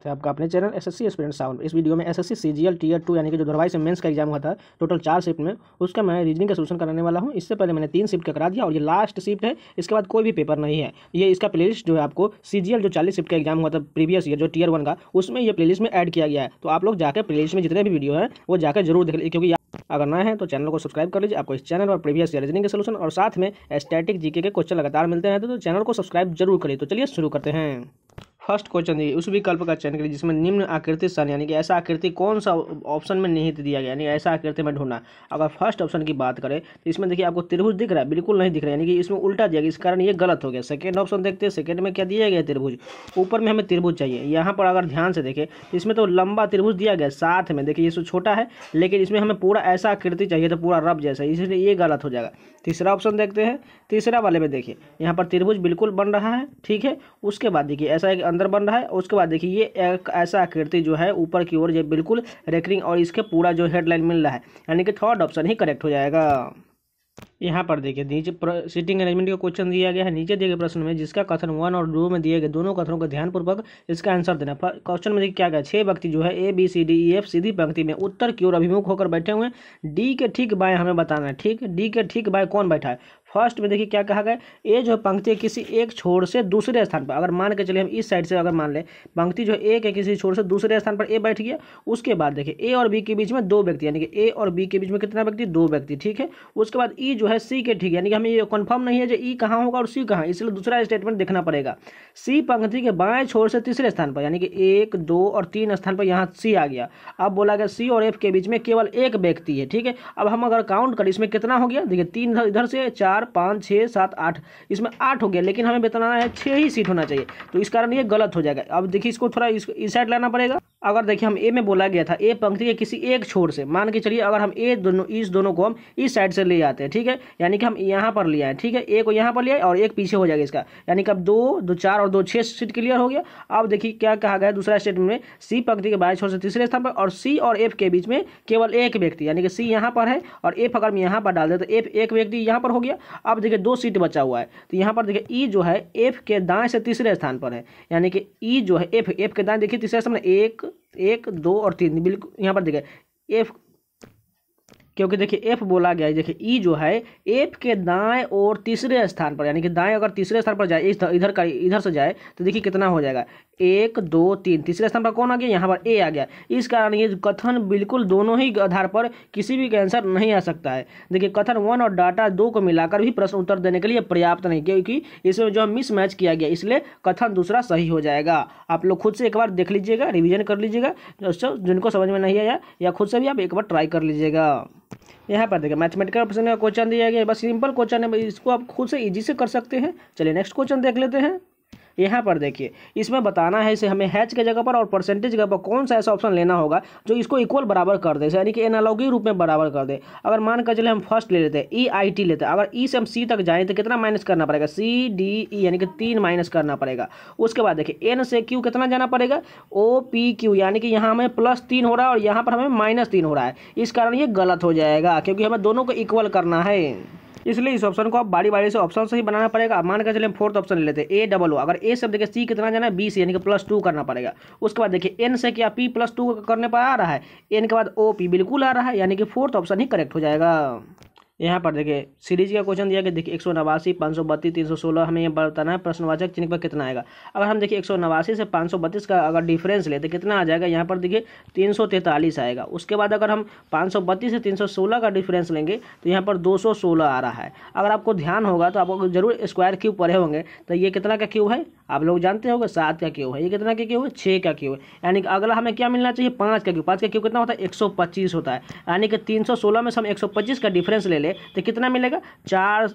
तो आपका अपने चैनल एसएससी एस्पिरेंट साउंड। इस वीडियो में एसएससी सीजीएल टीयर 2 यानी कि जो धरवाई से मेंस का एग्जाम हुआ था टोटल 4 शिफ्ट में, उसका मैं रीजनिंग का सोल्यूशन कराने वाला हूं। इससे पहले मैंने 3 शिफ्ट का करा दिया और ये लास्ट शिफ्ट है, इसके बाद कोई भी पेपर नहीं है। ये इसका प्लेलिस्ट जो है आपको सीजीएल जो 40 शिफ्ट का एग्जाम हुआ था प्रीवियस ईयर जो टीयर 1 का, उसमें ये प्लेलिस्ट में ऐड किया गया है। तो आप लोग जाकर प्लेलिस्ट में जितने भी वीडियो है वो जाकर जरूर देख लीजिए, क्योंकि अगर नए हैं तो चैनल को सब्सक्राइब कर लीजिए। आपको इस चैनल और प्रीवियस ईयर रीजनिंग के सोल्यूशन और साथ में स्टैटिक जीके के क्वेश्चन लगातार मिलते हैं, तो चैनल को सब्सक्राइब जरूर करिए। तो चलिए शुरू करते हैं। फर्स्ट क्वेश्चन दिए उस विकल्प का चयन करिए जिसमें निम्न आकृति सन यानी कि ऐसा आकृति कौन सा ऑप्शन में निहित दिया गया, यानी ऐसा आकृति में ढूंढना। अगर फर्स्ट ऑप्शन की बात करें तो इसमें देखिए आपको त्रिभुज दिख रहा है, बिल्कुल नहीं दिख रहा है, यानी कि इसमें उल्टा दिया गया, इस कारण ये गलत हो गया। सेकंड ऑप्शन देखते हैं, सेकंड में क्या दिया गया, त्रिभुज। ऊपर में हमें त्रिभुज चाहिए, यहाँ पर अगर ध्यान से देखें तो इसमें तो लंबा त्रिभुज दिया गया, साथ में देखिए ये छोटा है, लेकिन इसमें हमें पूरा ऐसा आकृति चाहिए तो पूरा रब जैसा, इसलिए ये गलत हो जाएगा। तीसरा ऑप्शन देखते हैं, तीसरा वाले में देखिए यहाँ पर त्रिभुज बिल्कुल बन रहा है, ठीक है। उसके बाद देखिए ऐसा एक अंदर बन रहा है, उसके बाद देखिए ये एक ऐसा आकृति जो है ऊपर की ओर ये बिल्कुल रेकरिंग और इसके पूरा जो हेडलाइन मिल रहा है, यानी कि थर्ड ऑप्शन ही करेक्ट हो जाएगा। यहाँ पर देखिए नीचे सीटिंग अरेंजमेंट का क्वेश्चन दिया गया है। नीचे दिए गए प्रश्न में जिसका कथन 1 और 2 में दिए गए दोनों कथनों का ध्यानपूर्वक इसका आंसर देना। क्वेश्चन में देखिए क्या गया, 6 व्यक्ति जो है ABCDEF सीधी पंक्ति में उत्तर की ओर अभिमुख होकर बैठे हुए हैं। डी के ठीक बाएं हमें बताना है, ठीक है। डी के ठीक बाएं कौन बैठा है। फर्स्ट में देखिए क्या कहा गया, ए जो पंक्ति किसी एक छोर से दूसरे स्थान पर, अगर मान के चलिए हम इस साइड से अगर मान ले पंक्ति जो ए के किसी छोर से दूसरे स्थान पर ए बैठ गया। उसके बाद देखिए ए और बी के बीच में 2 व्यक्ति, यानी कि ए और बी के बीच में कितना व्यक्ति, 2 व्यक्ति, ठीक है। उसके बाद ई जो है सी के ठीक, यानी कि हमें ये कंफर्म नहीं है जो ई कहाँ होगा और सी कहाँ, इसलिए दूसरा स्टेटमेंट देखना पड़ेगा। सी पंक्ति के बाएं छोर से तीसरे स्थान पर, यानी कि 1, 2 और 3 स्थान पर यहाँ सी आ गया। अब बोला गया सी और एफ के बीच में केवल एक व्यक्ति है, ठीक है। अब हम अगर काउंट करें इसमें कितना हो गया, देखिए 3 इधर से, 4, 5, 6, 7, 8, इसमें 8 हो गया, लेकिन हमें बताना है 6 ही सीट होना चाहिए, तो इस कारण ये गलत हो जाएगा। अब देखिए इसको थोड़ा इस साइड लाना पड़ेगा। अगर देखिए हम ए में बोला गया था ए पंक्ति के किसी एक छोर से, मान के चलिए अगर हम इस दोनों को हम इस साइड से ले आते हैं, ठीक है, यानी कि हम यहाँ पर ले आए, ठीक है। ए को यहाँ पर ले आए और एक पीछे हो जाएगा इसका, यानी कि अब 2, 4 और 2, 6 सीट क्लियर हो गया। अब देखिए क्या कहा गया दूसरा स्टेटमेंट में, सी पंक्ति के बाएं छोर से तीसरे स्थान पर और सी और एफ के बीच में केवल एक व्यक्ति, यानी कि सी यहाँ पर है और एफ अगर हम यहाँ पर डाल दे तो एफ एक व्यक्ति यहाँ पर हो गया। अब देखिए 2 सीट बचा हुआ है, तो यहाँ पर देखिए ई जो है एफ के दाएं से तीसरे स्थान पर है, यानी कि ई जो है एफ के दाएं देखिए तीसरे स्थान में 1, 2 और 3, बिल्कुल यहाँ पर देखिए एफ, क्योंकि देखिए एफ बोला गया है, देखिए ई जो है एफ के दाएं और तीसरे स्थान पर, यानी कि दाएं अगर तीसरे स्थान पर जाए इधर से जाए तो देखिए कितना हो जाएगा, 1, 2, 3, तीसरे स्थान पर कौन आ गया, यहाँ पर ए आ गया। इस कारण ये कथन बिल्कुल दोनों ही आधार पर किसी भी का आंसर नहीं आ सकता है। देखिए कथन 1 और डाटा 2 को मिलाकर भी प्रश्न उत्तर देने के लिए पर्याप्त नहीं, क्योंकि इसमें जो मिस मैच किया गया, इसलिए कथन दूसरा सही हो जाएगा। आप लोग खुद से एक बार देख लीजिएगा, रिविजन कर लीजिएगा, जिनको समझ में नहीं आया या खुद से भी आप एक बार ट्राई कर लीजिएगा। यहाँ पर देखिए मैथमेटिकल प्रश्न का क्वेश्चन दिया गया है, बस सिंपल क्वेश्चन है, इसको आप खुद से इजी से कर सकते हैं। चलिए नेक्स्ट क्वेश्चन देख लेते हैं। यहाँ पर देखिए इसमें बताना है इसे हमें हैच के जगह पर और परसेंटेज जगह पर कौन सा ऐसा ऑप्शन लेना होगा जो इसको इक्वल बराबर कर दे, यानी कि एनालॉगी रूप में बराबर कर दे। अगर मान कर चले हम फर्स्ट ले लेते हैं EIT लेते हैं, अगर ई से हम सी तक जाएं तो कितना माइनस करना पड़ेगा, CDE यानी कि 3 माइनस करना पड़ेगा। उसके बाद देखिए N से Q कितना जाना पड़ेगा, OPQ, यानी कि यहाँ हमें +3 हो रहा है और यहाँ पर हमें -3 हो रहा है, इस कारण ये गलत हो जाएगा, क्योंकि हमें दोनों को इक्वल करना है। इसलिए इस ऑप्शन को आप बारी बारी से ऑप्शन से ही बनाना पड़ेगा। मान कर चलिए हम फोर्थ ऑप्शन ले लेते हैं AOO, अगर ए से देखिए सी कितना जाना है, B से, यानी कि +2 करना पड़ेगा। उसके बाद देखिए एन से क्या P+2 करने पर आ रहा है, एन के बाद OP बिल्कुल आ रहा है, यानी कि फोर्थ ऑप्शन ही करेक्ट हो जाएगा। यहाँ पर देखिए सीरीज का क्वेश्चन दिया गया, देखिए 189, 532, 316 हमें ये बताना है प्रश्नवाचक चिन्ह पर कितना आएगा। अगर हम देखिए 189 से 532 का अगर डिफरेंस ले तो कितना आ जाएगा, यहाँ पर देखिए 343 आएगा। उसके बाद अगर हम 532 से 316 का डिफरेंस लेंगे तो यहाँ पर 216 आ रहा है। अगर आपको ध्यान होगा तो आपको जरूर स्क्वायर क्यूब पढ़े होंगे, तो ये कितना का क्यूब है आप लोग जानते होंगे, 7 का क्यूब है। ये कितना का क्यूब है, 6 का क्यूब है, यानी कि अगला हमें क्या मिलना चाहिए, 5 का क्यूब। 5 का क्यूब कितना होता है, 125 होता है, यानी कि 316 में से हम 125 का डिफरेंस ले तो कितना मिलेगा, 4,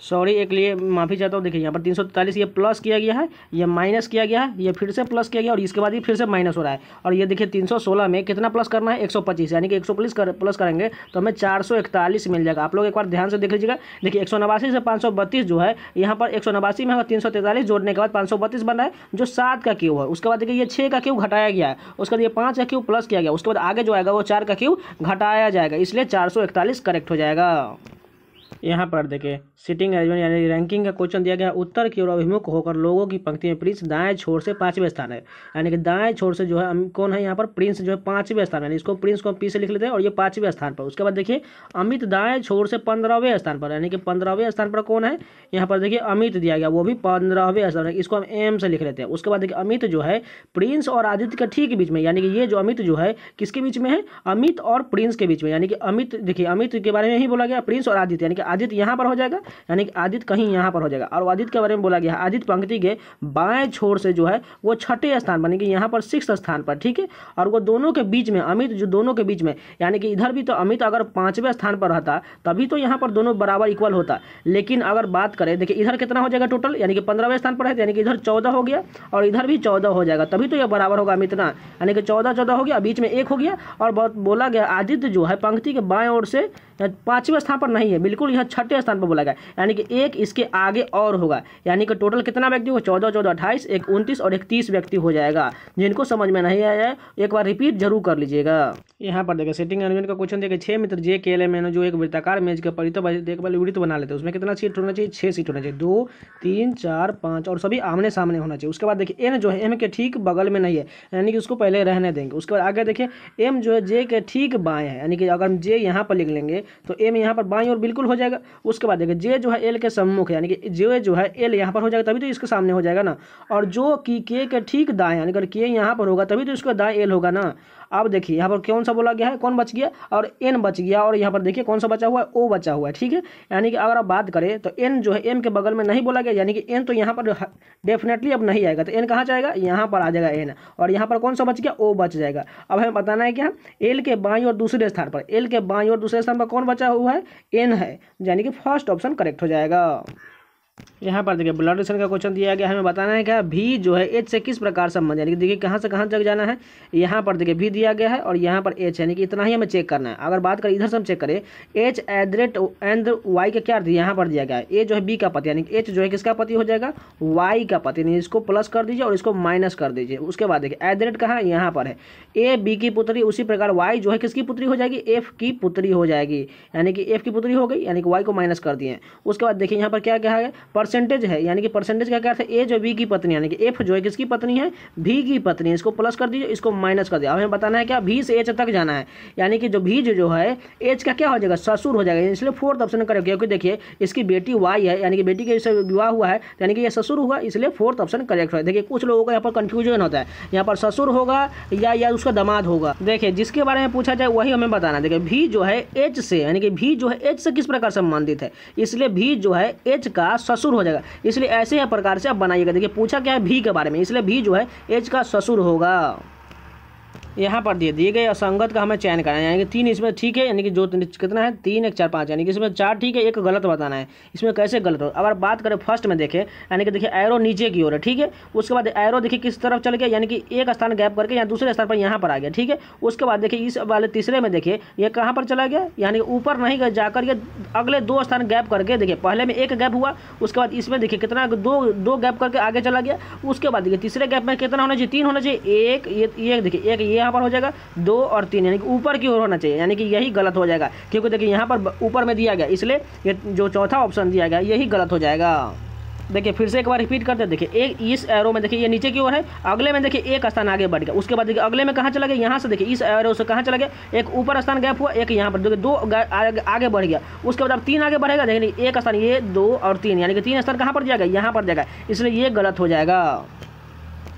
सॉरी एक लिए माफ़ी चाहता हूँ। देखिए यहाँ पर 343 ये प्लस किया गया है, ये माइनस किया गया है, ये फिर से प्लस किया गया और इसके बाद ये फिर से माइनस हो रहा है। और ये देखिए 316 में कितना प्लस करना है, 125, यानी कि 125 प्लस करेंगे तो हमें 441 मिल जाएगा। आप लोग एक बार ध्यान से देख लीजिएगा। देखिए 189 से 532 जो है, यहाँ पर 189 में 343 जोड़ने के बाद 532 बन रहा है, जो 7 का क्यूब है। उसके बाद देखिए ये 6 का क्यूब घटाया गया है, उसके बाद ये 5 का क्यूब प्लस किया गया, उसके बाद आगे जो आएगा वो 4 का क्यूब घटाया जाएगा, इसलिए 441 करेक्ट हो जाएगा। यहाँ पर देखिए सीटिंग अरेंजमेंट यानी रैंकिंग का क्वेश्चन दिया गया है। उत्तर की ओर अभिमुख होकर लोगों की पंक्ति में प्रिंस दाएं छोर से 5वें स्थान है, यानी कि दाएं छोर से जो है कौन है यहाँ पर प्रिंस जो है 5वें स्थान है, इसको प्रिंस को पी से लिख लेते हैं और ये 5वें स्थान पर। उसके बाद देखिए अमित दाएं छोर से 15वें स्थान पर, यानी कि 15वें स्थान पर कौन है यहाँ पर देखिए अमित दिया गया, वो भी 15वें स्थान है, इसको हम एम से लिख लेते हैं। उसके बाद देखिए अमित जो है प्रिंस और आदित्य के ठीक बीच में, यानी कि ये जो अमित जो है किसके बीच में है, अमित और प्रिंस के बीच में, यानी कि अमित देखिए अमित के बारे में ही बोला गया, प्रिंस और आदित्य, यानी कि आदित्य यहाँ पर हो जाएगा, यानी कि आदित्य कहीं यहाँ पर हो जाएगा। और आदित्य के बारे में बोला गया आदित्य पंक्ति के बाएं छोर से जो है वो 6ठे स्थान पर, यानी कि यहाँ पर 6th स्थान पर, ठीक है। और वो दोनों के बीच में अमित जो दोनों के बीच में, यानी कि इधर भी तो अमित अगर 5वें स्थान पर रहता तभी तो यहाँ पर दोनों बराबर इक्वल होता, लेकिन अगर बात करें देखिए इधर कितना हो जाएगा टोटल, यानी कि 15वें स्थान पर है, यानी कि इधर 14 हो गया और इधर भी 14 हो जाएगा, तभी तो यह बराबर होगा अमित ना, यानी कि 14 हो गया, बीच में 1 हो गया। और बोला गया आदित्य जो है पंक्ति के बाएं ओर से 5वें स्थान पर नहीं है, बिल्कुल यह 6ठे स्थान पर बोला गया, यानी कि एक इसके आगे और होगा, यानी कि टोटल कितना व्यक्ति होगा 14 14 28 एक 29 और एक 30 व्यक्ति हो जाएगा। जिनको समझ में नहीं आया है एक बार रिपीट जरूर कर लीजिएगा। यहाँ पर देखिए सीटिंग अरेंजमेंट का क्वेश्चन देखिए 6 मित्र जे के में जो एक वृत्ताकार मेज के वृत्त बना लेते हैं, उसमें कितना सीट होना चाहिए, 6 सीट होना चाहिए, 2 3 4 5 और सभी आमने सामने होना चाहिए। उसके बाद देखिए एन जो है एम के ठीक बगल में नहीं है, यानी कि उसको पहले रहने देंगे। उसके बाद आगे देखिए एम जो है जे के ठीक बाएं है, यानी कि अगर हम जे यहाँ पर लिख लेंगे तो एम यहाँ पर बाईं ओर बिल्कुल हो जाएगा। उसके बाद देखिए जे जो है एल के सम्मुख है, यानी कि जे जो है एल यहाँ पर हो जाएगा तभी तो इसके सामने हो जाएगा ना, और जो कि के ठीक दाएं, यानी अगर के यहाँ पर होगा तभी तो इसका दाएं एल होगा ना। अब देखिए यहाँ पर कौन सा बोला गया है, कौन बच गया, और एन बच गया, और यहाँ पर देखिए कौन सा बचा हुआ है, ओ बचा हुआ है, ठीक है। यानी कि अगर आप बात करें तो एन जो है एम के बगल में नहीं बोला गया, यानी कि एन तो यहाँ पर डेफिनेटली अब नहीं आएगा, तो एन कहाँ जाएगा, यहाँ पर आ जाएगा एन, और यहाँ पर कौन सा बच गया, ओ बच जाएगा। अब हमें बताना है क्या, एल के बाईं और दूसरे स्थान पर, एल के बाईं और दूसरे स्थान पर कौन बचा हुआ है, एन है, यानी कि फर्स्ट ऑप्शन करेक्ट हो जाएगा। यहाँ पर देखिए ब्लड रिलेशन का क्वेश्चन दिया गया है, हमें बताना है क्या भी जो है एच से किस प्रकार संबंध, यानी कि देखिए कहाँ से कहाँ तक जाना है। यहाँ पर देखिए भी दिया गया है और यहाँ पर एच, यानी कि इतना ही हमें चेक करना है। अगर बात करें इधर से हम चेक करें एच एंड वाई का क्या यहाँ पर दिया गया है, ए जो है बी का पति, यानी कि एच जो है किसका पति हो जाएगा, वाई का पति, यानी इसको प्लस कर दीजिए और इसको माइनस कर दीजिए। उसके बाद देखिए एड्रेट कहाँ यहाँ पर है, ए बी की पुत्री, उसी प्रकार वाई जो है किसकी पुत्री हो जाएगी, एफ की पुत्री हो जाएगी, यानी कि एफ की पुत्री हो गई, यानी कि वाई को माइनस कर दिए। उसके बाद देखिए यहाँ पर क्या क्या है, परसेंटेज है, यानी कि परसेंटेज का क्या अर्थ है, ए जो बी की पत्नी, यानी कि एफ जो है किसकी पत्नी है, भी की पत्नी है, इसको प्लस कर दीजिए, इसको माइनस कर दिया। हमें बताना है क्या, भी से एच तक जाना है, यानी कि जो भी जो है एच का क्या हो जाएगा, ससुर हो जाएगा, इसलिए फोर्थ ऑप्शन करेक्ट, क्योंकि देखिए इसकी बेटी वाई है, यानी कि बेटी के से विवाह हुआ है, यानी कि ये ससुर हुआ, इसलिए फोर्थ ऑप्शन करेक्ट है। देखिए कुछ लोगों का यहाँ पर कंफ्यूजन होता है, यहाँ पर ससुर होगा या उसका दामाद होगा। देखिए जिसके बारे में पूछा जाए वही हमें बताना। देखिए भी जो है एच से, यानी कि भी जो है एच से किस प्रकार संबंधित है, इसलिए भी जो है एच का ससुर हो जाएगा, इसलिए ऐसे प्रकार से आप बनाइएगा। देखिए पूछा क्या है भी के बारे में, इसलिए भी जो है एच का ससुर होगा। यहाँ पर दिए गए असंगत का हमें चयन करना है, यानी कि 3 इसमें ठीक है, यानी कि जो कितना है 3 1 4 5, यानी कि इसमें 4 ठीक है, एक गलत बताना है। इसमें कैसे गलत हो, अगर बात करें फर्स्ट में देखें, यानी कि देखिए एरो नीचे की ओर है, ठीक है। उसके बाद एरो देखिए किस तरफ चल गया, यानी कि एक स्थान गैप करके या दूसरे स्थान पर यहाँ पर आ गया, ठीक है। उसके बाद देखिए इस वाले तीसरे में देखिए ये कहाँ पर चला गया, यानी कि ऊपर नहीं जाकर ये अगले 2 स्थान गैप करके, देखिए पहले में 1 गैप हुआ, उसके बाद इसमें देखिए कितना 2 गैप करके आगे चला गया। उसके बाद देखिए तीसरे गैप में कितना होना चाहिए, 3 होना चाहिए, एक ये देखिए एक ये यहाँ पर हो जाएगा, 2 और 3, यानी कि ऊपर की ओर होना चाहिए, यानी कि यही गलत हो जाएगा, क्योंकि देखिए यहाँ पर ऊपर में दिया गया, इसलिए ये जो चौथा ऑप्शन दिया गया यही गलत हो जाएगा। देखिए फिर से एक बार रिपीट करते हैं। देखिए एक इस एरो में देखिए ये नीचे की ओर है, अगले में देखिए एक स्थान आगे बढ़ गया। उसके बाद देखिए अगले में कहाँ चला गया, यहाँ से देखिए इस एरो से कहाँ चला गया, एक ऊपर स्थान गैप हुआ, एक यहाँ पर देखिए 2 आगे बढ़ गया। उसके बाद अब 3 आगे बढ़ेगा, देखिए एक स्थान ये 2 और 3, यानी कि 3 स्थान कहाँ पर जाएगा, यहाँ पर जाएगा, इसलिए ये गलत हो जाएगा।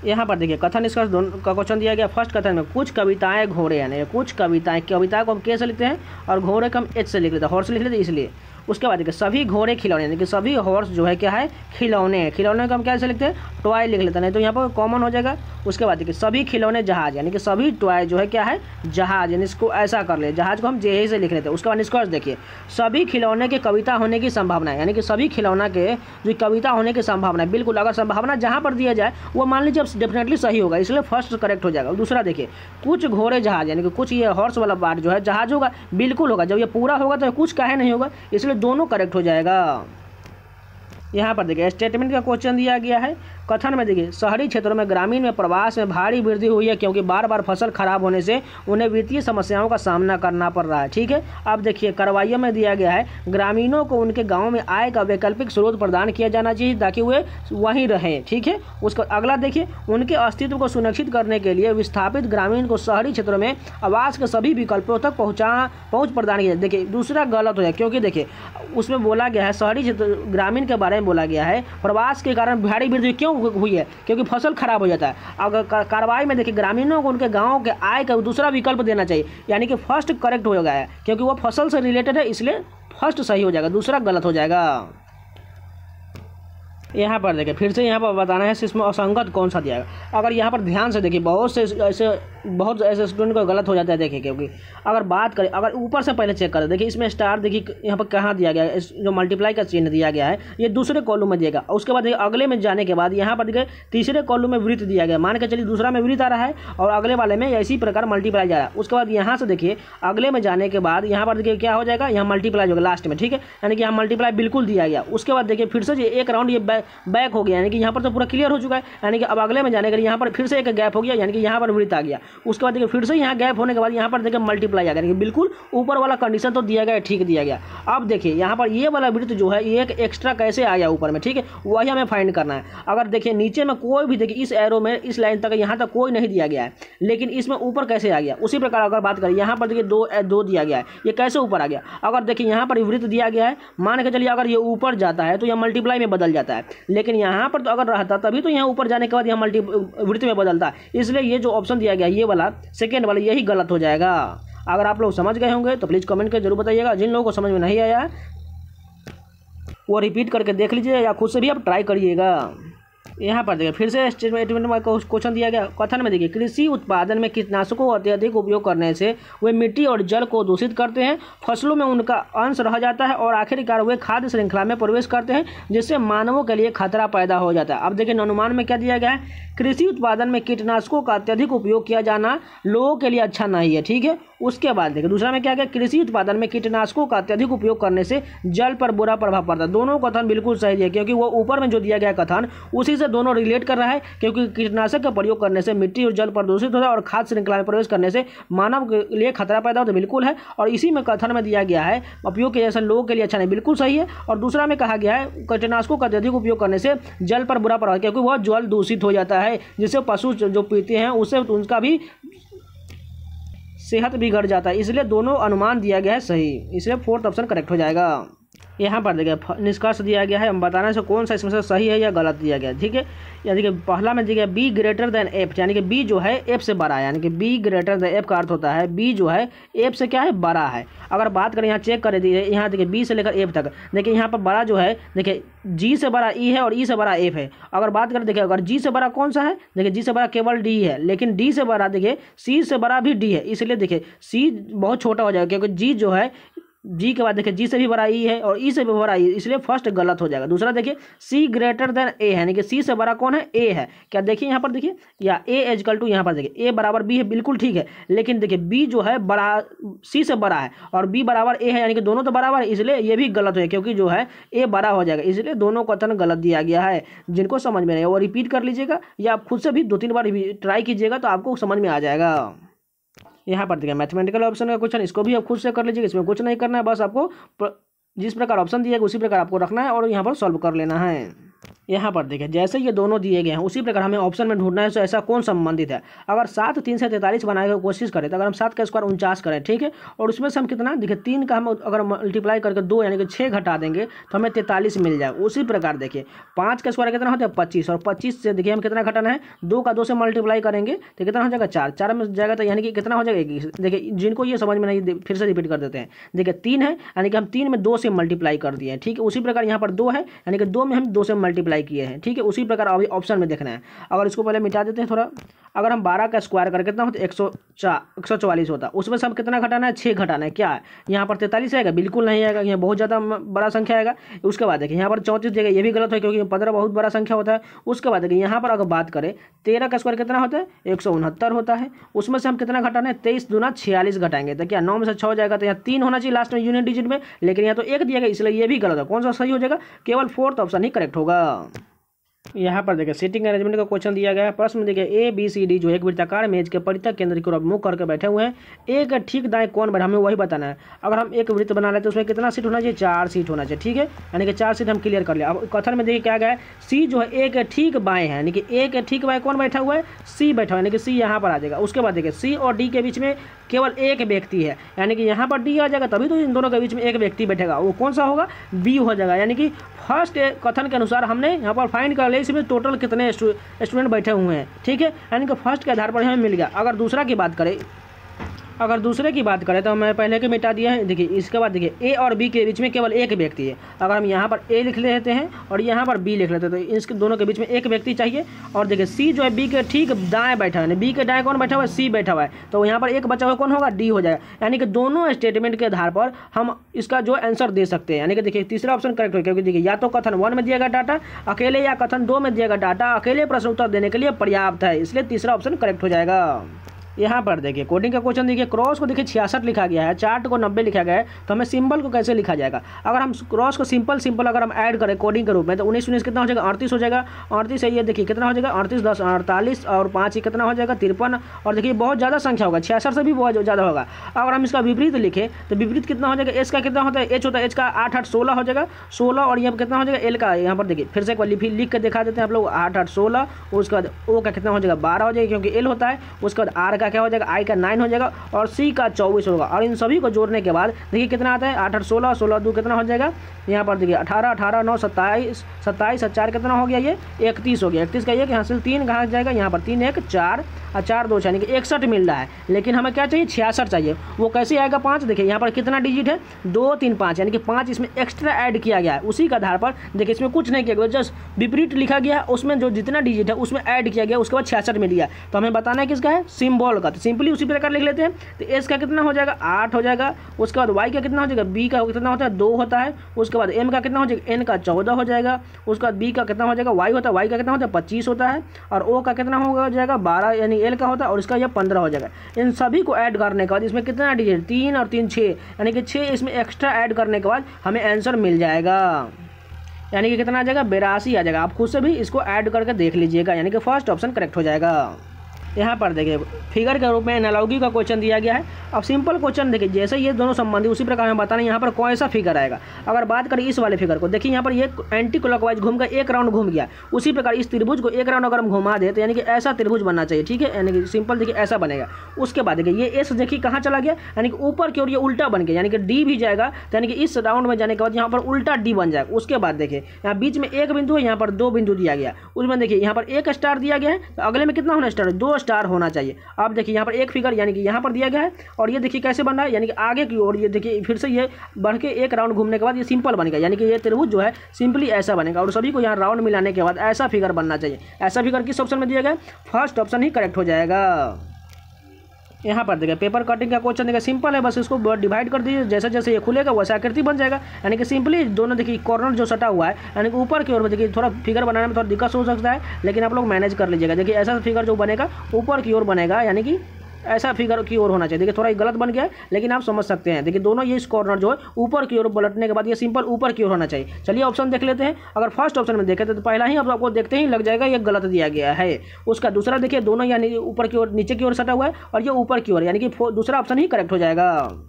यहाँ पर देखिए कथन निष्कर्ष दोनों का क्वेश्चन दिया गया। फर्स्ट कथन में कुछ कविताएं घोड़े, यानी कुछ कविताएं को हम के से लिखते हैं और घोड़े को हम एच से लिख लेते हैं, हॉर्स लिख लेते हैं इसलिए। उसके बाद देखिए सभी घोड़े खिलौने, यानी कि सभी हॉर्स जो है क्या है, खिलौने। खिलौने को हम क्या से लिखते हैं, टॉय लिख लेते हैं, नहीं तो यहाँ पर कॉमन हो जाएगा। उसके बाद देखिए सभी खिलौने जहाज, यानी कि सभी टॉय जो है क्या है, जहाज, यानी इसको ऐसा कर ले, जहाज को हम जे से लिख लेते हैं। उसके बाद निष्कर्ष देखिए सभी खिलौने के कविता होने की संभावना है, यानी कि सभी खिलौना के जो कविता होने की संभावना है, बिल्कुल अगर संभावना जहाँ पर दिया जाए वो मान लीजिए डेफिनेटली सही होगा, इसलिए फर्स्ट करेक्ट हो जाएगा। दूसरा देखिए कुछ घोड़े जहाज, यानी कि कुछ ये हॉर्स वाला पार्ट जो है जहाज होगा, बिल्कुल होगा, जब ये पूरा होगा तो कुछ काहे नहीं होगा, इसलिए दोनों करेक्ट हो जाएगा। यहाँ पर देखिए स्टेटमेंट का क्वेश्चन दिया गया है। कथन में देखिए शहरी क्षेत्रों में ग्रामीण में प्रवास में भारी वृद्धि हुई है क्योंकि बार बार फसल खराब होने से उन्हें वित्तीय समस्याओं का सामना करना पड़ रहा है। ठीक है, अब देखिए कार्रवाइयों में दिया गया है ग्रामीणों को उनके गाँव में आय का वैकल्पिक स्रोत प्रदान किया जाना चाहिए ताकि वे वहीं रहें। ठीक है, उसका अगला देखिए उनके अस्तित्व को सुनिश्चित करने के लिए विस्थापित ग्रामीण को शहरी क्षेत्रों में आवास के सभी विकल्पों तक पहुंच प्रदान की जाए। देखिए दूसरा गलत हो जाए क्योंकि देखिए उसमें बोला गया है शहरी क्षेत्र ग्रामीण के बारे में बोला गया है प्रवास के कारण भारी वृद्धि क्यों हुई है, क्योंकि फसल खराब हो जाता है। अगर कार्रवाई में देखिए ग्रामीणों को उनके गाँव के आय का दूसरा विकल्प देना चाहिए, यानी कि फर्स्ट करेक्ट हो गया है क्योंकि वो फसल से रिलेटेड है, इसलिए फर्स्ट सही हो जाएगा, दूसरा गलत हो जाएगा। यहाँ पर देखिए फिर से यहाँ पर बताना है इसमें असंगत कौन सा दिया है। अगर यहाँ पर ध्यान से देखिए बहुत ऐसे स्टूडेंट को गलत हो जाता है। देखिए क्योंकि अगर बात करें अगर ऊपर से पहले चेक करें, देखिए इसमें स्टार देखिए यहाँ पर कहाँ दिया गया है, जो मल्टीप्लाई का चिन्ह दिया गया है ये दूसरे कॉलम में दिएगा। उसके बाद देखिए अगले में जाने के बाद यहाँ पर देखिए तीसरे कॉलम में वृत्त दिया गया, मान के चलिए दूसरा में वृत्त आ रहा है और अगले वाले में इसी प्रकार मल्टीप्लाई जा रहा है। उसके बाद यहाँ से देखिए अगले में जाने के बाद यहाँ पर देखिए क्या हो जाएगा, यहाँ मल्टीप्लाई होगा लास्ट में। ठीक है, यानी कि यहाँ मल्टीप्लाई बिल्कुल दिया गया। उसके बाद देखिए फिर से एक राउंड ये बैक हो गया, यानी कि यहाँ पर तो पूरा क्लियर हो चुका है, यानी कि अब अगले में जाने के लिए यहाँ पर फिर से एक गैप हो गया, यानी कि यहाँ पर वृत्त आ गया। उसके बाद देखिए फिर से यहाँ गैप होने के बाद यहाँ पर देखिए मल्टीप्लाई आ गया, बिल्कुल ऊपर वाला कंडीशन तो दिया गया, ठीक दिया गया। अब देखिए यहाँ पर ये वाला वृत्त जो है ये एक एक्स्ट्रा कैसे आया ऊपर में, ठीक है, वही हमें फाइंड करना है। अगर देखिए नीचे में कोई भी देखिए इस एरो में इस लाइन तक यहाँ तक कोई नहीं दिया गया है, लेकिन इसमें ऊपर कैसे आ गया, उसी प्रकार अगर बात करें यहाँ पर देखिए दो दिया गया है, ये कैसे ऊपर आ गया। अगर देखिए यहाँ पर वृत्त दिया गया है, मान के चलिए अगर ये ऊपर जाता है तो यह मल्टीप्लाई में बदल जाता है, लेकिन यहाँ पर तो अगर रहता तभी तो यहाँ ऊपर जाने के बाद यहाँ वृत्त में बदलता है। इसलिए ये जो ऑप्शन दिया गया ये वाला सेकेंड वाला यही गलत हो जाएगा। अगर आप लोग समझ गए होंगे तो प्लीज़ कमेंट करके जरूर बताइएगा। जिन लोगों को समझ में नहीं आया वो रिपीट करके देख लीजिए या खुद से भी आप ट्राई करिएगा। यहाँ पर देखिए फिर से स्टेटमेंट में क्वेश्चन दिया गया। कथन में देखिए कृषि उत्पादन में कीटनाशकों का अत्यधिक उपयोग करने से वे मिट्टी और जल को दूषित करते हैं, फसलों में उनका अंश रह जाता है और आखिरकार वे खाद्य श्रृंखला में प्रवेश करते हैं जिससे मानवों के लिए खतरा पैदा हो जाता है। अब देखिए अनुमान में क्या दिया गया है, कृषि उत्पादन में कीटनाशकों का अत्यधिक उपयोग किया जाना लोगों के लिए अच्छा नहीं है। ठीक है, उसके बाद देखिए दूसरा में क्या गया, कृषि उत्पादन में कीटनाशकों का अत्यधिक उपयोग करने से जल पर बुरा प्रभाव पड़ता है। दोनों कथन बिल्कुल सही है क्योंकि वो ऊपर में जो दिया गया कथन उसी से दोनों रिलेट कर रहा है, क्योंकि कीटनाशक का प्रयोग करने से मिट्टी और जल प्रदूषित होता है और खाद्य श्रृंखला में प्रवेश करने से मानव के लिए खतरा पैदा होता है, बिल्कुल है। और इसी में कथन में दिया गया है उपयोग के जैसा लोगों के लिए अच्छा नहीं, बिल्कुल सही है। और दूसरा में कहा गया है कीटनाशकों का अत्यधिक उपयोग करने से जल पर बुरा प्रभाव, क्योंकि वह जल दूषित हो जाता है जिससे पशु जो पीते हैं उससे उनका भी सेहत बिगड़ जाता है। इसलिए दोनों अनुमान दिया गया है सही, इसलिए फोर्थ ऑप्शन करेक्ट हो जाएगा। यहाँ पर देखिए निष्कर्ष दिया गया है, हम बताने से कौन सा इसमें से सही है या गलत दिया गया है। ठीक है, यानी कि पहला में दिया गया बी ग्रेटर देन एफ, यानी कि बी जो है एफ से बड़ा है, यानी कि बी ग्रेटर देन एफ का अर्थ होता है बी जो है एफ से क्या है बड़ा है। अगर बात करें यहाँ चेक कर दीजिए, यहाँ देखिए बी से लेकर एफ तक, देखिए यहाँ पर बड़ा जो है देखिए जी से बड़ा ई है और ई से बड़ा एफ है। अगर बात करें देखिए अगर जी से बड़ा कौन सा है, देखिए जी से बड़ा केवल डी है, लेकिन डी से बड़ा देखिए सी से बड़ा भी डी है, इसलिए देखिए सी बहुत छोटा हो जाएगा क्योंकि जी जो है जी के बाद देखिए जी से भी बड़ा ई है और ई से भी बड़ा ई, इसलिए फर्स्ट गलत हो जाएगा। दूसरा देखिए सी ग्रेटर देन ए है, यानी कि सी से बड़ा कौन है ए है। क्या देखिए यहाँ पर देखिए या ए इक्वल टू यहाँ पर देखिए ए बराबर बी है, बिल्कुल ठीक है, लेकिन देखिए बी जो है बड़ा सी से बड़ा है और बी बराबर ए है, यानी कि दोनों तो बराबर है, इसलिए ये भी गलत है क्योंकि जो है ए बड़ा हो जाएगा, इसलिए दोनों कथन गलत दिया गया है। जिनको समझ में नहीं वो रिपीट कर लीजिएगा या आप खुद से भी 2-3 बार ट्राई कीजिएगा तो आपको समझ में आ जाएगा। यहाँ पर देखिए मैथमेटिकल ऑप्शन का क्वेश्चन, इसको भी आप खुद से कर लीजिएगा, इसमें कुछ नहीं करना है, बस आपको जिस प्रकार ऑप्शन दिया गया उसी प्रकार आपको रखना है और यहाँ पर सॉल्व कर लेना है। यहाँ पर देखिए जैसे ये दोनों दिए गए हैं उसी प्रकार हमें ऑप्शन में ढूंढना है तो ऐसा कौन संबंधित है। अगर 7 3 से 43 बनाने की कोशिश करें तो अगर हम 7 का स्क्वायर 49 करें, ठीक है, और उसमें से हम कितना देखिए 3 का हम अगर मल्टीप्लाई करके 2 यानी कि 6 घटा देंगे तो हमें 43 मिल जाए। उसी प्रकार देखिए 5 का स्क्वायर कितना होता है 25 और 25 से देखिए हम कितना घटाना है 2 का 2 से मल्टीप्लाई करेंगे तो कितना हो जाएगा 4 में जाएगा तो यानी कि कितना हो जाएगा 21। देखिए जिनको ये समझ में नहीं फिर से रिपीट कर देते हैं, देखिए 3 है यानी कि हम 3 में 2 से मल्टीप्लाई कर दिए हैं, ठीक है। उसी प्रकार यहाँ पर 2 है यानी कि 2 में हम 2 से मल्टीप्लाई किए हैं, ठीक है। उसी प्रकार अभी ऑप्शन में देखना है। अगर इसको पहले मिटा देते हैं थोड़ा, अगर हम 12 का स्क्वायर करें कितना होता है 144 होता है, उसमें से हम कितना घटाना है 6 घटाना है, क्या है यहाँ पर 43 आएगा, बिल्कुल नहीं आएगा, यहाँ बहुत ज़्यादा बड़ा संख्या आएगा। उसके बाद देखिए यहाँ पर 34 देगा, ये भी गलत है क्योंकि 15 बहुत बड़ा संख्या होता है। उसके बाद देखिए यहाँ पर अगर बात करें 13 का स्क्वायर कितना होता है 169 होता है, उसमें से हम कितना घटाना है 23 दूना 46 घटाएंगे तो क्या 9 में से 6 हो जाएगा, तो यहाँ 3 होना चाहिए लास्ट में यूनिट डिजिट में, लेकिन यहाँ तो 1 दिया गया इसलिए ये भी गलत है। कौन सा सही हो जाएगा, केवल फोर्थ ऑप्शन ही करेक्ट होगा। यहाँ पर देखिए सीटिंग अरेंजमेंट का क्वेश्चन दिया गया है। प्रश्न में देखिए ABCD जो एक वृत्ताकार मेज के परितः केंद्र की ओर मुख करके बैठे हुए हैं, एक ठीक दाएं कौन बैठा, हमें वही बताना है। अगर हम एक वृत्त बना लेते तो उसमें कितना सीट होना चाहिए, 4 सीट होना चाहिए, ठीक है, यानी कि 4 सीट हम क्लियर कर लिया। अब कथन में देखिए क्या गया है, C जो है एक ठीक बाएं है, यानी कि एक ठीक बाएं कौन बैठा हुआ है, C बैठा हुआ है, यानी कि C यहाँ पर आ जाएगा। उसके बाद देखिए C और D के बीच में केवल एक व्यक्ति है, यानी कि यहाँ पर D आ जाएगा, तभी तो इन दोनों के बीच में एक व्यक्ति बैठेगा, वो कौन सा होगा, B हो जाएगा। यानी कि फर्स्ट कथन के अनुसार हमने यहाँ पर फाइंड कर लिया इसमें टोटल कितने स्टूडेंट बैठे हुए हैं, ठीक है, यानी कि फर्स्ट के आधार पर हमें मिल गया। अगर दूसरे की बात करें तो मैं पहले के मिटा दिया है। देखिए इसके बाद देखिए A और B के बीच में केवल एक व्यक्ति है। अगर हम यहाँ पर A लिख लेते हैं और यहाँ पर B लिख लेते हैं तो इसके दोनों के बीच में एक व्यक्ति चाहिए। और देखिए C जो है B के ठीक दाएं बैठा है, B के दाएं कौन बैठा हुआ है, C बैठा हुआ है, तो यहाँ पर एक बचा हुआ कौन होगा, D हो जाएगा। यानी कि दोनों स्टेटमेंट के आधार पर हम इसका जो आंसर दे सकते हैं। यानी कि देखिए तीसरा ऑप्शन करेक्ट हो, क्योंकि देखिए या तो कथन 1 में दिया गया डाटा अकेले या कथन 2 में दिया गया डाटा अकेले प्रश्न उत्तर देने के लिए पर्याप्त है, इसलिए तीसरा ऑप्शन करेक्ट हो जाएगा। यहाँ पर देखिए कोडिंग का क्वेश्चन देखिए, क्रॉस को देखिए 66 लिखा गया है, चार्ट को 90 लिखा गया है, तो हमें सिंबल को कैसे लिखा जाएगा। अगर हम क्रॉस को सिंपल अगर हम ऐड करें कोडिंग के रूप में तो 19 कितना हो जाएगा, 38 हो जाएगा। 38 है, ये देखिए कितना हो जाएगा, 38 10 48 और 5 कितना हो जाएगा, 53। और देखिए बहुत ज़्यादा संख्या होगा, 66 से भी बहुत ज़्यादा होगा। अगर हम इसका विपरीत लिखें तो विपरीत कितना हो जाएगा, एच का कितना होता है, एच होता है, एच का 8 8 16 हो जाएगा, 16। और यहाँ कितना हो जाएगा एल का, यहाँ पर देखिए फिर से एक बार लिख के दिखा देते हैं आप लोग, 8 8 16। उसके बाद ओ का कितना हो जाएगा, 12 हो जाएगा क्योंकि एल होता है। उसके बाद आर का क्या हो जाएगा, आई का 9 हो जाएगा और सी का 24 होगा। और इन सभी को जोड़ने के बाद देखिए कितना आता है, 8 8 16 16 2 कितना हो जाएगा, यहाँ पर देखिए 18 18 9 27 27 और 4 कितना हो गया, ये 31 हो गया। 31 का ये हासिल 3 कहाँ जाएगा, यहाँ पर 3 1 4 और 4 2 यानी कि 61 मिल रहा है। लेकिन हमें क्या चाहिए, 66 चाहिए। वो कैसे आएगा, 5 देखिए यहाँ पर कितना डिजिट है, 2 3 5, यानी कि 5 इसमें एक्स्ट्रा ऐड किया गया है। उसी के आधार पर देखिए इसमें कुछ नहीं किया गया, जस्ट विपरीत लिखा गया, उसमें जो जितना डिजिट है उसमें ऐड किया गया, उसके बाद 66 मिल गया। तो हमें बताना है किसका है, सिंबल का। तो सिंपली उसी प्रकार लिख लेते हैं। तो एस का कितना हो जाएगा, 8 हो जाएगा। उसके बाद वाई का कितना हो जाएगा, बी का कितना होता है, 2 होता है। उसके बाद एम का कितना हो जाएगा, एन का 14 हो जाएगा। उसके बाद बी का कितना हो जाएगा, वाई होता है, वाई का कितना होता है 25 होता है। और ओ का कितना हो जाएगा 12, यानी एल का होता है, और इसका यह 15 हो जाएगा। इन सभी को ऐड करने के बाद इसमें कितना डिजिट, 3 और 3 6, यानी कि 6 इसमें एक्स्ट्रा ऐड करने के बाद हमें आंसर मिल जाएगा। यानी कि कितना आ जाएगा, 82 आ जाएगा। आप खुद से भी इसको ऐड करके देख लीजिएगा, यानी कि फर्स्ट ऑप्शन करेक्ट हो जाएगा। यहाँ पर देखिए फिगर के रूप में एनालॉजी का क्वेश्चन दिया गया है। अब सिंपल क्वेश्चन देखिए, जैसे ये दोनों संबंधी उसी प्रकार हमें बताना है यहाँ पर कौन सा फिगर आएगा। अगर बात करें इस वाले फिगर को, देखिए यहाँ पर ये एंटी क्लॉकवाइज घूमकर एक राउंड घूम गया। उसी प्रकार इस त्रिभुज को एक राउंड अगर हम घुमा दे तो यानी कि ऐसा त्रिभुज बनना चाहिए, ठीक है, यानी कि सिंपल देखिए ऐसा बनेगा। उसके बाद देखिए ये एस देखिए कहाँ चला गया, यानी कि ऊपर की ओर ये उल्टा बन गया, यानी कि डी भी जाएगा, यानी कि इस राउंड में जाने के बाद यहाँ पर उल्टा डी बन जाएगा। उसके बाद देखिए यहाँ बीच में एक बिंदु है, यहाँ पर 2 बिंदु दिया गया, उसमें देखिए यहाँ पर 1 स्टार दिया गया है, तो अगले में कितना होना स्टार, 2 स्टार होना चाहिए। अब देखिए यहाँ पर एक फिगर यानी कि यहाँ पर दिया गया है, और ये देखिए कैसे बन रहा है, यानी कि आगे की ओर ये देखिए फिर से ये बढ़ के एक राउंड घूमने के बाद ये सिंपल बनेगा, यानी कि ये त्रिभुज जो है सिंपली ऐसा बनेगा। और सभी को यहाँ राउंड मिलाने के बाद ऐसा फिगर बनना चाहिए। ऐसा फिगर किस ऑप्शन में दिया गया, फर्स्ट ऑप्शन ही करेक्ट हो जाएगा। यहाँ पर देखिए पेपर कटिंग का क्वेश्चन देखिए सिंपल है, बस इसको डिवाइड कर दीजिए, जैसे जैसे ये खुलेगा वैसे आकृति बन जाएगा। यानी कि सिंपली दोनों देखिए कॉर्नर जो सटा हुआ है, यानी कि ऊपर की ओर में देखिए थोड़ा फिगर बनाने में थोड़ा दिक्कत हो सकता है, लेकिन आप लोग मैनेज कर लीजिएगा। देखिए ऐसा फिगर जो बनेगा ऊपर की ओर बनेगा, यानी कि ऐसा फिगर की ओर होना चाहिए। देखिए थोड़ा गलत बन गया है, लेकिन आप समझ सकते हैं। देखिए दोनों ये इस कॉर्नर जो है ऊपर की ओर पलटने के बाद ये सिंपल ऊपर की ओर होना चाहिए। चलिए ऑप्शन देख लेते हैं। अगर फर्स्ट ऑप्शन में देखें तो पहला ही आपको देखते ही लग जाएगा ये गलत दिया गया है। उसका दूसरा देखिए दोनों यानी ऊपर की ओर नीचे की ओर सटा हुआ है, और ये ऊपर की ओर, यानी कि दूसरा ऑप्शन ही करेक्ट हो जाएगा।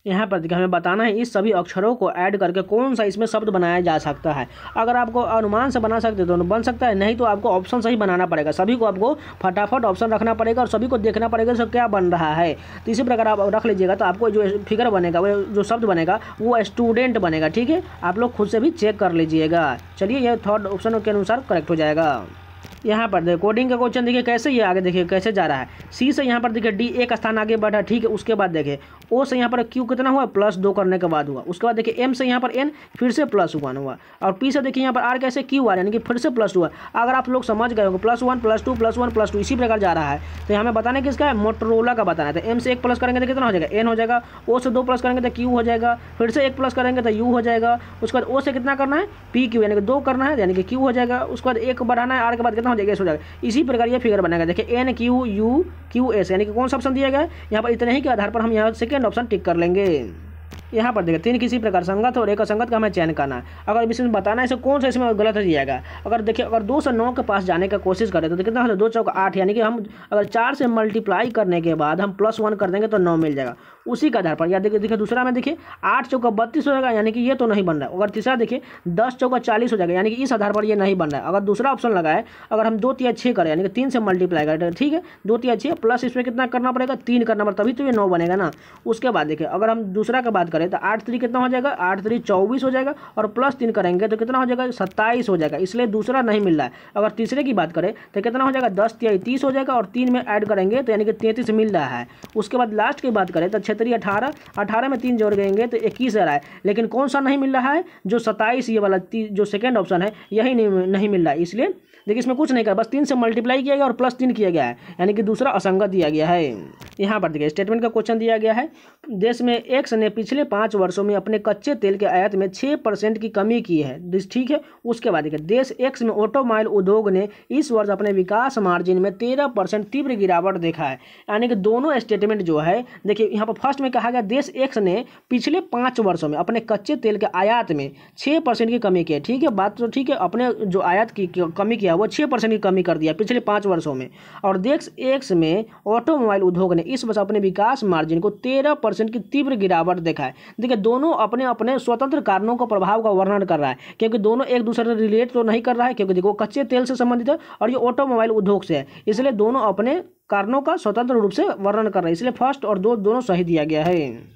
यहाँ पर देखिए हमें बताना है इस सभी अक्षरों को ऐड करके कौन सा इसमें शब्द बनाया जा सकता है। अगर आपको अनुमान से बना सकते तो बन सकता है, नहीं तो आपको ऑप्शन से ही बनाना पड़ेगा। सभी को आपको फटाफट ऑप्शन रखना पड़ेगा और सभी को देखना पड़ेगा सब क्या बन रहा है। तो इसी प्रकार आप रख लीजिएगा, तो आपको जो फिगर बनेगा, वो जो शब्द बनेगा वो स्टूडेंट बनेगा, ठीक है। आप लोग खुद से भी चेक कर लीजिएगा। चलिए ये थर्ड ऑप्शन के अनुसार करेक्ट हो जाएगा। यहाँ पर देखिए कोडिंग का क्वेश्चन देखिए कैसे ये आगे देखिए कैसे जा रहा है। सी से यहाँ पर देखिए डी एक स्थान आगे बढ़ा, ठीक है। उसके बाद देखिए ओ से यहाँ पर क्यू कितना हुआ, +2 करने के बाद हुआ। उसके बाद देखिए एम से यहाँ पर एन फिर से +1 हुआ, और पी से देखिए यहाँ पर आर कैसे क्यू आ, यानी कि फिर से +2 हुआ। अगर आप लोग समझ गए होंगे +1 +2 +1 +2 इसी प्रकार जा रहा है। तो हमें बताना है किसका है, मोटरोला का बताना है। तो एम से 1 प्लस करेंगे तो कितना हो जाएगा, एन हो जाएगा। ओ से 2 प्लस करेंगे तो क्यू हो जाएगा, फिर से 1 प्लस करेंगे तो यू हो जाएगा। उसके बाद ओ से कितना करना है, पी क्यू, यानी कि 2 करना है, यानी कि क्यू हो जाएगा। उसके बाद 1 बढ़ाना है, आर के बाद कितना हो जाएगा, एस हो जाएगा। इसी प्रकार ये फिगर बनेगा। देखिए N Q U Q S, यानी कि कौन सा ऑप्शन दिया गया है यहाँ पर, इतने ही के आधार पर हम यहाँ सेकेंड ऑप्शन टिक कर लेंगे। यहाँ पर देखिए 3 किसी प्रकार संगत और एक असंगत का हमें चयन करना है। अगर इसमें बताना है इसे कौन सा इसमें गलत हो जाएगा। अगर देखिए अगर 2 से 9 के पास जाने का कोशिश करें तो कितना हो 2 चौक 8, यानी कि हम अगर 4 से मल्टीप्लाई करने के बाद हम +1 कर देंगे तो 9 मिल जाएगा। उसी का आधार पर या देखिए दूसरा में देखिए 8 चौका 32 हो जाएगा, यानी कि ये तो नहीं बन रहा है। अगर तीसरा देखिए 10 चौका 40 हो जाएगा, यानी कि इस आधार पर ये नहीं बन रहा है। अगर दूसरा ऑप्शन लगाए अगर हम 2 तिया 6 करें, यानी कि 3 से मल्टीप्लाई करें, ठीक है 2 तिया 6 प्लस इसमें कितना करना पड़ेगा 3 करना पड़ेगा, तभी तो ये 9 बनेगा ना। उसके बाद देखिए अगर हम दूसरा का बात करें तो 8 3 कितना हो जाएगा, 8 3 24 हो जाएगा और +3 करेंगे तो कितना हो जाएगा 27 हो जाएगा, इसलिए दूसरा नहीं मिल रहा है। अगर तीसरे की बात करें तो कितना हो जाएगा 10 तिया 30 हो जाएगा और 3 में ऐड करेंगे तो यानी कि 33 मिल रहा है। उसके बाद लास्ट की बात करें तो 6 3 18, 18 में 3 जोड़ देंगे तो 21 आ रहा है, लेकिन कौन सा नहीं मिल रहा है, जो 27 ये वाला जो सेकेंड ऑप्शन है यही नहीं मिल रहा है। इसलिए देखिए इसमें कुछ नहीं करा, बस 3 से मल्टीप्लाई किया गया और +3 किया गया है, यानी कि दूसरा असंगत दिया गया है। यहाँ पर देखिए स्टेटमेंट का क्वेश्चन दिया गया है, देश में एक्स ने पिछले 5 वर्षों में अपने कच्चे तेल के आयात में 6% की कमी की है, ठीक है। उसके बाद देखिए देश एक्स में ऑटोमोबाइल उद्योग ने इस वर्ष अपने विकास मार्जिन में 13% तीव्र गिरावट देखा है, यानी कि दोनों स्टेटमेंट जो है देखिए यहाँ पर फर्स्ट में कहा गया देश एक्स ने पिछले 5 वर्षों में अपने कच्चे तेल के आयात में 6% की कमी की है, ठीक है बात तो ठीक है, अपने जो आयात की कमी किया वो 6% की कमी कर दिया पिछले 5 वर्षों में। और देश एक्स में ऑटोमोबाइल उद्योग ने इस वर्ष अपने विकास मार्जिन को 13% की तीव्र गिरावट देखा है। देखिए दोनों अपने अपने स्वतंत्र कारणों का प्रभाव का वर्णन कर रहा है, क्योंकि दोनों एक दूसरे से रिलेट तो नहीं कर रहा है, क्योंकि देखो कच्चे तेल से संबंधित है और ये ऑटोमोबाइल उद्योग से है, इसलिए दोनों अपने कारणों का स्वतंत्र रूप से वर्णन कर रहे हैं, इसलिए फर्स्ट और दोनों सही दिया गया है।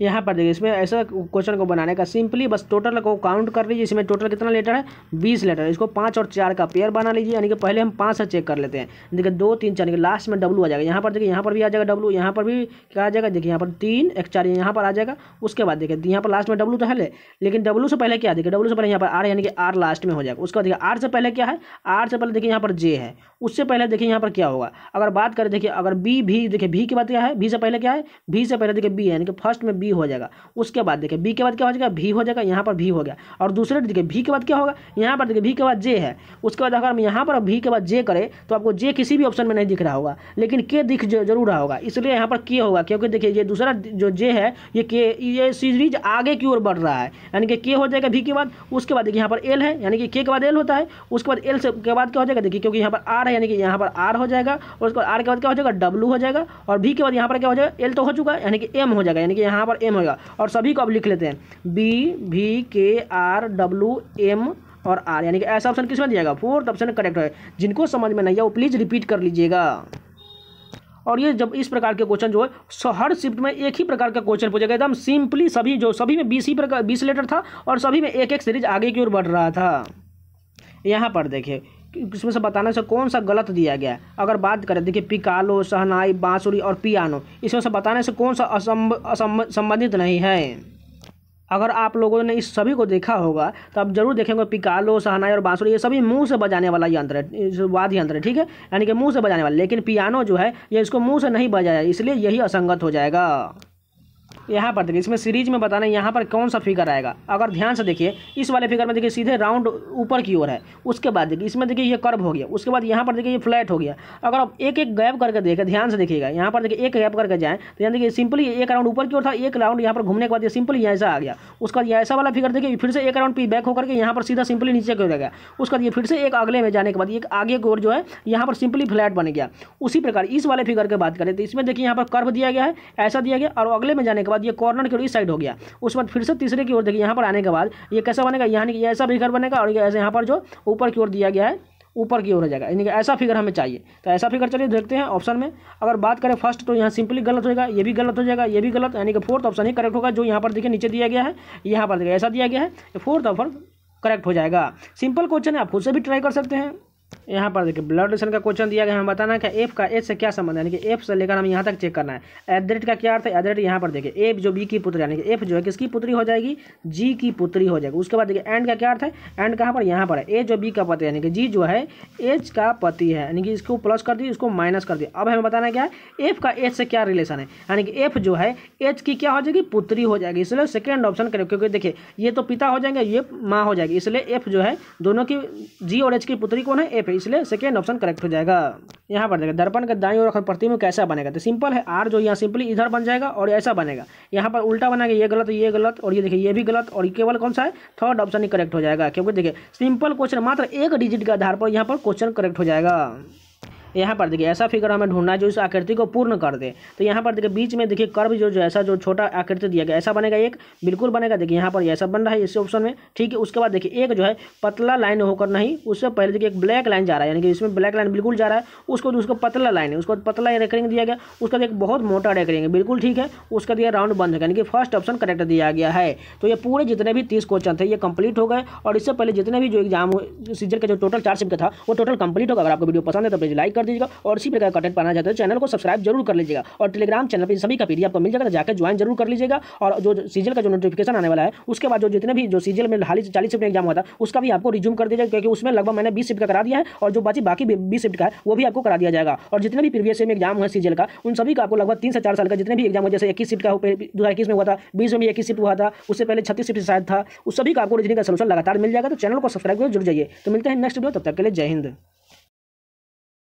यहाँ पर देखिए इसमें ऐसा क्वेश्चन को बनाने का सिंपली बस टोटल को काउंट कर लीजिए। इसमें टोटल कितना लेटर है 20 लेटर, इसको 5 और 4 का पेयर बना लीजिए, यानी कि पहले हम 5 से चेक कर लेते हैं। देखिए 2 3 4 लास्ट में डब्लू आ जाएगा, यहाँ पर देखिए यहाँ पर भी आ जाएगा डब्लू, यहाँ पर भी क्या आ जाएगा देखिए यहाँ पर 3 1 4 यहाँ पर आ जाएगा। उसके बाद देखिए यहाँ पर लास्ट में डब्लू तो है, लेकिन डब्लू से पहले क्या देखिए डब्लू से पहले यहाँ पर आर, यानी कि आर लास्ट में हो जाएगा। उसके बाद देखिए आर से पहले क्या है, आर से पहले देखिए यहाँ पर जे है, उससे पहले देखिए यहाँ पर क्या होगा। अगर बात करें देखिए अगर बी भी देखिए भी के बाद क्या है, भी से पहले क्या है, भी से पहले देखिए बी है, यानी कि फर्स्ट में बी हो जाएगा। उसके बाद देखिए बी के बाद क्या हो जाएगा, भी हो जाएगा, यहाँ पर भी हो गया। और दूसरे देखिए भी के बाद क्या होगा, यहाँ पर देखिए भी के बाद जे है। उसके बाद अगर हम यहाँ पर भी के बाद जे करें तो आपको जे किसी भी ऑप्शन में नहीं दिख रहा होगा, लेकिन के दिख जरूर रहा होगा, इसलिए यहाँ पर के होगा, क्योंकि देखिए ये दूसरा जो जे है ये के, ये सीरीज आगे की ओर बढ़ रहा है, यानी कि के हो जाएगा भी के बाद। उसके बाद देखिए यहाँ पर एल है, यानी कि के बाद एल होता है। उसके बाद एल से के बाद क्या हो जाएगा देखिए, क्योंकि यहाँ पर आर है, यानी कि यहाँ पर आर हो जाएगा। और उसके बाद आर के बाद क्या हो जाएगा डब्लू हो जाएगा। और भी के बाद यहाँ पर क्या हो जाएगा, एल तो हो चुका है, यानी कि एम हो जाएगा, यानी कि यहाँ पर एम होगा। और सभी को अब लिख लेते हैं बी भी के आर डब्लू एम और आर, यानी कि ऐसा ऑप्शन किसमें दिएगा, फोर्थ ऑप्शन करेक्ट है। जिनको समझ में नहीं है वो प्लीज रिपीट कर लीजिएगा। और ये जब इस प्रकार के क्वेश्चन जो है हर शिफ्ट में एक ही प्रकार का क्वेश्चन पूछेगा, एकदम सिंपली सभी में 20 लेटर था और सभी में एक एक सीरीज आगे की ओर बढ़ रहा था। यहाँ पर देखिए इसमें से बताने से कौन सा गलत दिया गया है। अगर बात करें देखिए पिकालो, शहनाई, बांसुरी और पियानो, इसमें से बताने से कौन सा संबंधित नहीं है। अगर आप लोगों ने इस सभी को देखा होगा तो आप जरूर देखेंगे पिकालो, शहनाई और बांसुरी ये सभी मुंह से बजाने वाला यंत्र है, वाद्य यंत्र है, ठीक है, यानी कि मुंह से बजाने वाला। लेकिन पियानो जो है ये इसको मुंह से नहीं बजाया, इसलिए यही असंगत हो जाएगा। यहाँ पर देखिए इसमें सीरीज में बताना यहाँ पर कौन सा फिगर आएगा। अगर ध्यान से देखिए इस वाले फिगर में देखिए सीधे राउंड ऊपर की ओर है। उसके बाद देखिए इसमें देखिए ये कर्व हो गया। उसके बाद यहाँ पर देखिए ये फ्लैट हो गया। अगर आप एक एक गैप करके देखें, ध्यान से देखिएगा, यहाँ पर देखिए एक गैप करके जाएँ तो यहाँ देखिए सिंपली एक राउंड ऊपर की ओर था, एक राउंड यहाँ पर घूमने के बाद ये सिंपली ऐसा आ गया। उसके बाद ये ऐसा वाला फिगर देखिए फिर से एक राउंड पी बैक होकर के यहाँ पर सीधा सिंपली नीचे की ओर गया। उसके बाद ये फिर से एक अगले में जाने के बाद एक आगे की ओर जो है यहाँ पर सिंपली फ्लैट बन गया। उसी प्रकार इस वाले फिगर की बात करें तो इसमें देखिए यहाँ पर कर्व दिया गया है, ऐसा दिया गया, और अगले में जाने के बाद ये कॉर्नर की ओर साइड हो गया। उसके बाद फिर से तीसरे की ओर देखिए यहाँ पर आने के बाद ये कैसा बनेगा, यानी कि ऐसा फिगर बनेगा और ऐसे यहाँ पर जो ऊपर की ओर दिया गया है ऊपर की ओर हो जाएगा, यानी कि ऐसा फिगर हमें चाहिए। तो ऐसा फिगर चलिए देखते हैं ऑप्शन में। अगर बात करें फर्स्ट तो यहाँ सिंपली गलत होगा, ये भी गलत हो जाएगा, ये भी गलत, यानी कि फोर्थ ऑप्शन ही करेक्ट होगा। जो यहाँ पर देखिए नीचे दिया गया है, यहाँ पर देखिए ऐसा दिया गया है, फोर्थ ऑप्शन करेक्ट हो जाएगा। सिंपल क्वेश्चन है, आप खुद से भी ट्राई कर सकते हैं। यहाँ पर देखिए ब्लड रिलेशन का क्वेश्चन दिया गया, हमें बताना है कि एफ का एच से क्या संबंध है, यानी कि एफ से लेकर हम यहाँ तक चेक करना है। एट का क्या अर्थ है, एट यहाँ पर देखिए एफ जो बी की पुत्री, यानी कि एफ जो है किसकी पुत्री हो जाएगी, जी की पुत्री हो जाएगी। उसके बाद देखिए एंड का क्या अर्थ है, एंड कहाँ पर, यहाँ पर है। ए जो बी का पति है, यानी कि जी जो है एच का पति है, यानी कि इसको प्लस कर दिए, इसको माइनस कर दिया। अब हमें बताना है क्या है, एफ का एच से क्या रिलेशन है, यानी कि एफ जो है एच की क्या हो जाएगी, पुत्री हो जाएगी, इसलिए सेकेंड ऑप्शन करें। क्योंकि देखिए ये तो पिता हो जाएंगे, ये माँ हो जाएगी, इसलिए एफ जो है दोनों की जी और एच की पुत्री कौन है, एफ है, इसलिए सेकेंड ऑप्शन करेक्ट हो जाएगा। यहाँ पर देखिए दर्पण के दाईं ओर प्रतिबिंब कैसा बनेगा, तो सिंपल है, आर जो यहाँ सिंपली इधर बन जाएगा और ऐसा बनेगा। यहाँ पर उल्टा बनेगा, ये गलत और ये देखिए ये भी गलत, और केवल कौन सा है, थर्ड ऑप्शन ही करेक्ट हो जाएगा। क्योंकि देखिए सिंपल क्वेश्चन मात्र एक डिजिट के आधार पर यहाँ पर क्वेश्चन करेक्ट हो जाएगा। यहाँ पर देखिए ऐसा फिगर हमें ढूंढना है जो इस आकृति को पूर्ण कर दे। तो यहाँ पर देखिए बीच में देखिए कर्व जो ऐसा जो छोटा आकृति दिया गया ऐसा बनेगा, एक बिल्कुल बनेगा। देखिए यहाँ पर ऐसा बन रहा है इस ऑप्शन में, ठीक है। उसके बाद देखिए एक जो है पतला लाइन होकर नहीं, उससे पहले देखिए एक ब्लैक लाइन जा रहा है, यानी कि इसमें ब्लैक लाइन बिल्कुल जा रहा है, उसको पतला लाइन है, उसको पतला रेकरिंग दिया गया, उसका एक बहुत मोटा रेकरिंग है, बिल्कुल ठीक है। उसका दिया राउंड बंद है, यानी कि फर्स्ट ऑप्शन करेक्ट दिया गया है। तो ये पूरे जितने भी 30 क्वेश्चन थे ये कंप्लीट हो गए, और इससे पहले जितने भी जो एग्जाम सीजन का जो टोटल 4 शिफ्ट का था वो टोटल कंप्लीट होगा। अगर आपको वीडियो पसंद है तो प्लीज लाइक कर दीजिएगा, और इसी का कंटेंट पाना चाहते हैं चैनल को सब्सक्राइब जरूर कर लीजिएगा, और टेलीग्राम चैनल पर सभी का पीडीएफ आपको मिल जाएगा, तो जाकर ज्वाइन जरूर कर लीजिएगा। और जो सीजल का जो नोटिफिकेशन आने वाला है उसके बाद जो जितने भी जो सीजल में हाल ही 40 शिफ्ट एग्जाम हुआ था उसका भी आपको रिज्यूम कर दिया जाएगा, क्योंकि उसमें लगभग मैंने 20 शिफ्ट का करा दिया है, और जो बाकी 20 शिफ्ट का है वो भी आपको करा दिया जाएगा। और जितने भी प्रीवियस ईयर में एग्जाम हुआ सीजल का उन सभी का आपको लगभग 3 से 4 साल का जितने भी एग्जाम हुआ, जैसे 21 शिफ्ट का 2021 में हुआ था, 20 में भी 21 शिफ्ट हुआ था, उससे पहले 36 शिफ्ट शायद था, उस सभी का आपको रीजनिंग का सलूशन लगातार मिल जाएगा। तो चैनल को सब्सक्राइब कर जरूर जाइए। तो मिलते हैं नेक्स्ट वीडियो, तब तक के लिए जय हिंद।